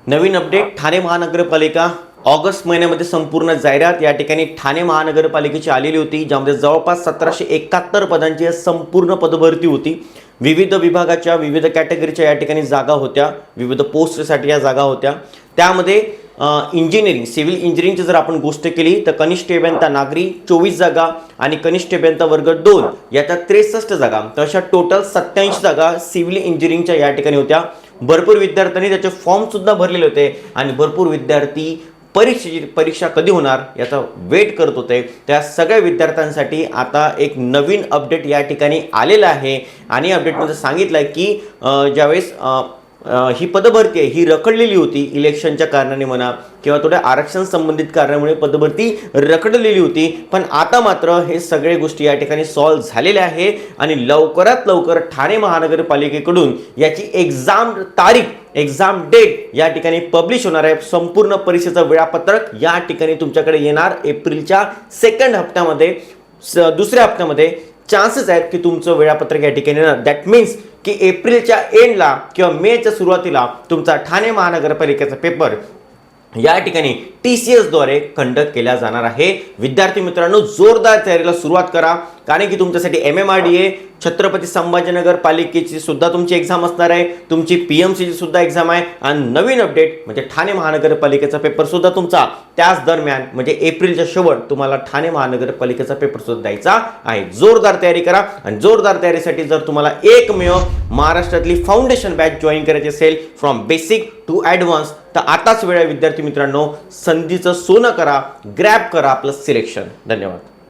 नवीन update Thane महानगरपालिका August महिन्यामध्ये संपूर्ण जाहिरात या ठिकाणी ठाणे महानगरपालिकेची आलेली होती, ज्यामध्ये जवळपास 1771 पदांची संपूर्ण पदभरती होती। विविध विभागाच्या विविध कॅटेगरीच्या या ठिकाणी जागा होत्या, विविध पोस्टसाठी या जागा होत्या। त्यामध्ये इंजिनिअरिंग सिव्हिल इंजिनिअरिंगची जर आपण गोष्ट केली तर कनिष्ठ अभियंता नागरी 24 जागा आणि कनिष्ठ अभियंता वर्ग 2 याच्या 63 जागा, तर अशा टोटल 87 जागा सिव्हिल इंजिनिअरिंगच्या या ठिकाणी होत्या। भरपूर विद्यार्थ्यांनी त्याचे फॉर्म सुद्धा भरलेले होते आणि भरपूर विद्यार्थी परीक्षा कधी होणार याचा वेट करत होते। त्या सगळ्या विद्यार्थ्यांसाठी आता एक नवीन अपडेट या ठिकाणी आलेला आहे आणि अपडेटमध्ये सांगितलं की ज्यावेळेस ही पदभरती आहे ही रखडलेली होती इलेक्शनच्या कारणाने म्हणा किंवा थोड्या आरक्षण संबंधित कारणामुळे पदभरती रखडलेली होती, पण आता मात्र हे सगळे गोष्टी या ठिकाणी सॉल्व्ह झालेल्या आहे आणि लवकरात लवकर ठाणे महानगरपालिकेकडून याची एक्झाम डेट या ठिकाणी पब्लिश होणार आहे। संपूर्ण परीक्षेचं वेळापत्रक या ठिकाणी तुमच्याकडे येणार एप्रिलच्या सेकंड हप्त्यामध्ये, दुसऱ्या हप्त्यामध्ये चान्सेस आहेत की तुमचं वेळापत्रक या ठिकाणी येणार। दॅट मीन्स की एप्रिलच्या एंडला किंवा मेच्या सुरुवातीला तुमचा ठाणे महानगरपालिकेचा पेपर या ठिकाणी TCS द्वारे कंडक्ट केला जाणार आहे। विद्यार्थी मित्रांनो, जोरदार तयारीला सुरुवात करा, कारण की तुमच्यासाठी MMRDA छत्रपती संभाजीनगर पालिकेची सुद्धा तुमची एक्झाम असणार आहे, तुमची PMC ची सुद्धा एक्झाम आहे आणि नवीन अपडेट म्हणजे ठाणे महानगरपालिकेचा पेपर सुद्धा तुमचा त्याच दरम्यान म्हणजे एप्रिलच्या शेवट तुम्हाला ठाणे महानगरपालिकेचा पेपर सुद्धा द्यायचा आहे। जोरदार तयारी करा आणि जोरदार तयारीसाठी जर तुम्हाला एकमेव महाराष्ट्रातली फाउंडेशन बॅच जॉईन करायची असेल फ्रॉम बेसिक टू ॲडव्हान्स, तर आताच वेळ आहे विद्यार्थी मित्रांनो, संधीचं सोनं करा, ग्रॅब करा आपलं सिलेक्शन। धन्यवाद।